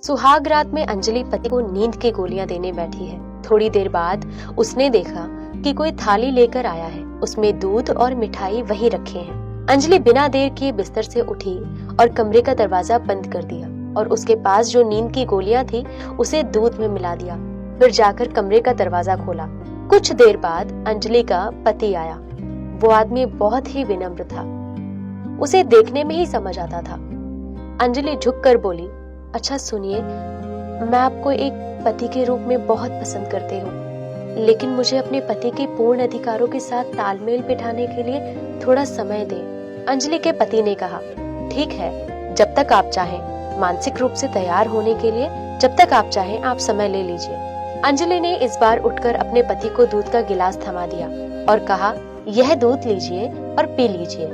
सुहाग रात में अंजलि पति को नींद की गोलियां देने बैठी है। थोड़ी देर बाद उसने देखा कि कोई थाली लेकर आया है। उसमें दूध और मिठाई वहीं रखे हैं। अंजलि बिना देर किए बिस्तर से उठी और कमरे का दरवाजा बंद कर दिया और उसके पास जो नींद की गोलियां थी उसे दूध में मिला दिया। फिर जाकर कमरे का दरवाजा खोला। कुछ देर बाद अंजलि का पति आया। वो आदमी बहुत ही विनम्र था। उसे देखने में ही समझ आता था। अंजलि झुककर बोली, अच्छा सुनिए, मैं आपको एक पति के रूप में बहुत पसंद करती हूँ, लेकिन मुझे अपने पति के पूर्ण अधिकारों के साथ तालमेल बिठाने के लिए थोड़ा समय दें। अंजलि के पति ने कहा, ठीक है, जब तक आप चाहें, मानसिक रूप से तैयार होने के लिए जब तक आप चाहें आप समय ले लीजिए। अंजलि ने इस बार उठकर अपने पति को दूध का गिलास थमा दिया और कहा, यह दूध लीजिए और पी लीजिए,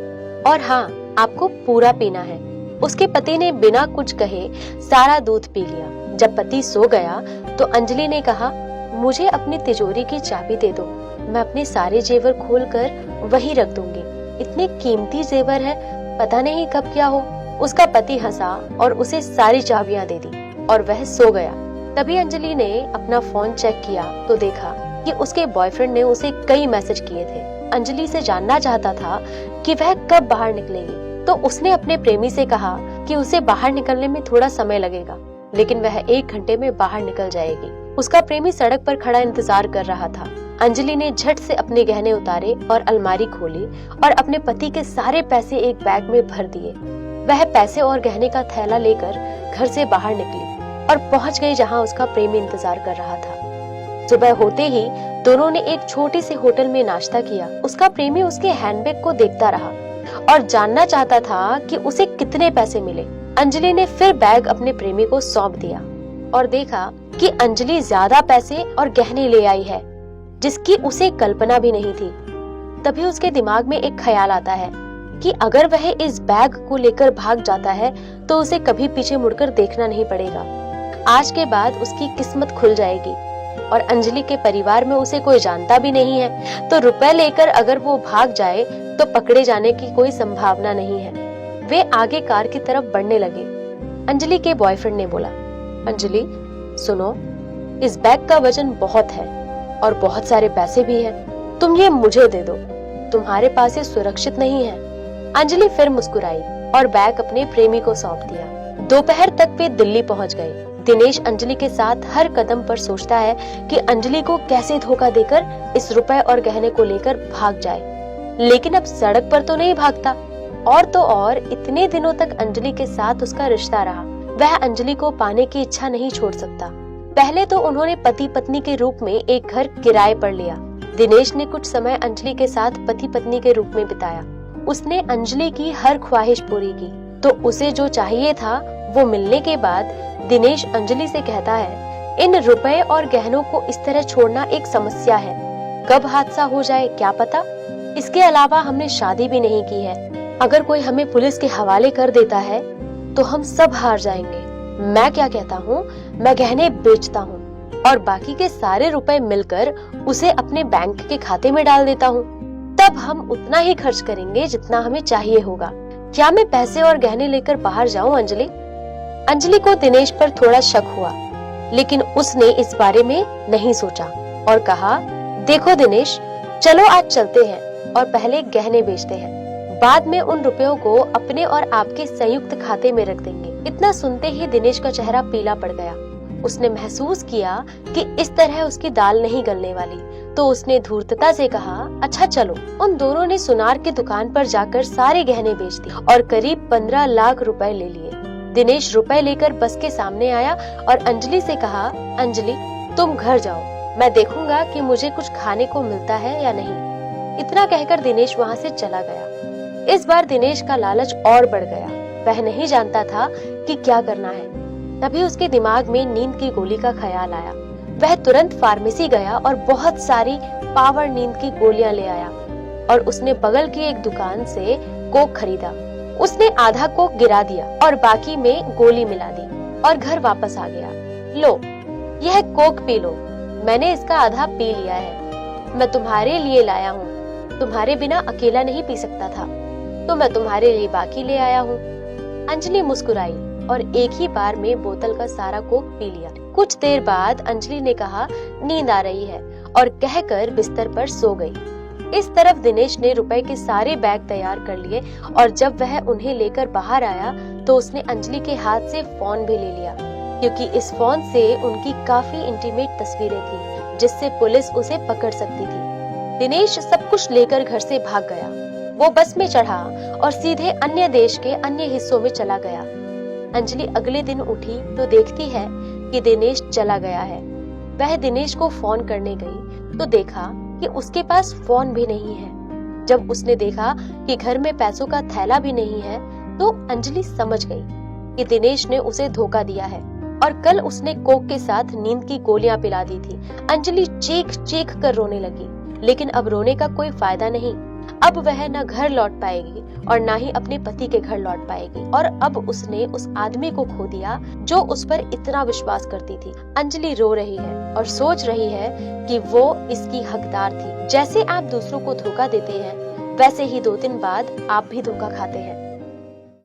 और हाँ, आपको पूरा पीना है। उसके पति ने बिना कुछ कहे सारा दूध पी लिया। जब पति सो गया तो अंजलि ने कहा, मुझे अपनी तिजोरी की चाबी दे दो, मैं अपने सारे जेवर खोलकर वहीं रख दूंगी। इतने कीमती जेवर है, पता नहीं कब क्या हो। उसका पति हंसा और उसे सारी चाबियां दे दी और वह सो गया। तभी अंजलि ने अपना फोन चेक किया तो देखा कि उसके बॉयफ्रेंड ने उसे कई मैसेज किए थे। अंजलि से जानना चाहता था कि वह कब बाहर निकलेगी, तो उसने अपने प्रेमी से कहा कि उसे बाहर निकलने में थोड़ा समय लगेगा, लेकिन वह 1 घंटे में बाहर निकल जाएगी। उसका प्रेमी सड़क पर खड़ा इंतजार कर रहा था। अंजलि ने झट से अपने गहने उतारे और अलमारी खोली और अपने पति के सारे पैसे एक बैग में भर दिए। वह पैसे और गहने का थैला लेकर घर से बाहर निकली और पहुंच गई जहां उसका प्रेमी इंतजार कर रहा था। सुबह होते ही दोनों ने एक छोटे से होटल में नाश्ता किया। उसका प्रेमी उसके हैंडबैग को देखता रहा और जानना चाहता था कि उसे कितने पैसे मिले। अंजलि ने फिर बैग अपने प्रेमी को सौंप दिया और देखा कि अंजलि ज्यादा पैसे और गहने ले आई है, जिसकी उसे कल्पना भी नहीं थी। तभी उसके दिमाग में एक ख्याल आता है कि अगर वह इस बैग को लेकर भाग जाता है तो उसे कभी पीछे मुड़कर देखना नहीं पड़ेगा। आज के बाद उसकी किस्मत खुल जाएगी और अंजलि के परिवार में उसे कोई जानता भी नहीं है, तो रुपए लेकर अगर वो भाग जाए तो पकड़े जाने की कोई संभावना नहीं है। वे आगे कार की तरफ बढ़ने लगे। अंजलि के बॉयफ्रेंड ने बोला, अंजलि सुनो, इस बैग का वजन बहुत है और बहुत सारे पैसे भी हैं, तुम ये मुझे दे दो, तुम्हारे पास ये सुरक्षित नहीं है। अंजलि फिर मुस्कुराई और बैग अपने प्रेमी को सौंप दिया। दोपहर तक वे दिल्ली पहुंच गए। दिनेश अंजलि के साथ हर कदम पर सोचता है कि अंजलि को कैसे धोखा देकर इस रुपए और गहने को लेकर भाग जाए, लेकिन अब सड़क पर तो नहीं भागता। और तो और इतने दिनों तक अंजलि के साथ उसका रिश्ता रहा, वह अंजलि को पाने की इच्छा नहीं छोड़ सकता। पहले तो उन्होंने पति पत्नी के रूप में एक घर किराए पर लिया। दिनेश ने कुछ समय अंजलि के साथ पति पत्नी के रूप में बिताया। उसने अंजलि की हर ख्वाहिश पूरी की, तो उसे जो चाहिए था वो मिलने के बाद दिनेश अंजलि से कहता है, इन रुपए और गहनों को इस तरह छोड़ना एक समस्या है, कब हादसा हो जाए क्या पता। इसके अलावा हमने शादी भी नहीं की है, अगर कोई हमें पुलिस के हवाले कर देता है तो हम सब हार जाएंगे। मैं क्या कहता हूँ, मैं गहने बेचता हूँ और बाकी के सारे रुपए मिलकर उसे अपने बैंक के खाते में डाल देता हूँ, तब हम उतना ही खर्च करेंगे जितना हमें चाहिए होगा। क्या मैं पैसे और गहने लेकर बाहर जाऊं अंजलि? अंजलि को दिनेश पर थोड़ा शक हुआ, लेकिन उसने इस बारे में नहीं सोचा और कहा, देखो दिनेश, चलो आज चलते हैं और पहले गहने बेचते हैं, बाद में उन रुपयों को अपने और आपके संयुक्त खाते में रख देंगे। इतना सुनते ही दिनेश का चेहरा पीला पड़ गया। उसने महसूस किया कि इस तरह उसकी दाल नहीं गलने वाली, तो उसने धूर्तता से कहा, अच्छा चलो। उन दोनों ने सुनार की दुकान पर जाकर सारे गहने बेच दिए और करीब 15 लाख रुपए ले लिए। दिनेश रुपए लेकर बस के सामने आया और अंजलि से कहा, अंजलि तुम घर जाओ, मैं देखूंगा कि मुझे कुछ खाने को मिलता है या नहीं। इतना कहकर दिनेश वहाँ से चला गया। इस बार दिनेश का लालच और बढ़ गया। वह नहीं जानता था कि क्या करना है। तभी उसके दिमाग में नींद की गोली का ख्याल आया। वह तुरंत फार्मेसी गया और बहुत सारी पावर नींद की गोलियां ले आया और उसने बगल की एक दुकान से कोक खरीदा। उसने आधा कोक गिरा दिया और बाकी में गोली मिला दी और घर वापस आ गया। लो, यह कोक पी लो, मैंने इसका आधा पी लिया है, मैं तुम्हारे लिए लाया हूँ, तुम्हारे बिना अकेला नहीं पी सकता था, तो मैं तुम्हारे लिए बाकी ले आया हूँ। अंजलि मुस्कुराई और एक ही बार में बोतल का सारा कोक पी लिया। कुछ देर बाद अंजलि ने कहा नींद आ रही है और कहकर बिस्तर पर सो गई। इस तरफ दिनेश ने रुपए के सारे बैग तैयार कर लिए और जब वह उन्हें लेकर बाहर आया तो उसने अंजलि के हाथ से फोन भी ले लिया, क्योंकि इस फोन से उनकी काफी इंटीमेट तस्वीरें थी जिससे पुलिस उसे पकड़ सकती थी। दिनेश सब कुछ लेकर घर से भाग गया। वो बस में चढ़ा और सीधे अन्य देश के अन्य हिस्सों में चला गया। अंजलि अगले दिन उठी तो देखती है कि दिनेश चला गया है। वह दिनेश को फोन करने गई तो देखा कि उसके पास फोन भी नहीं है। जब उसने देखा कि घर में पैसों का थैला भी नहीं है तो अंजलि समझ गई कि दिनेश ने उसे धोखा दिया है और कल उसने कोक के साथ नींद की गोलियां पिला दी थी। अंजलि चीख चीख कर रोने लगी, लेकिन अब रोने का कोई फायदा नहीं। अब वह न घर लौट पाएगी और न ही अपने पति के घर लौट पाएगी, और अब उसने उस आदमी को खो दिया जो उस पर इतना विश्वास करती थी। अंजलि रो रही है और सोच रही है कि वो इसकी हकदार थी। जैसे आप दूसरों को धोखा देते हैं वैसे ही 2 दिन बाद आप भी धोखा खाते हैं।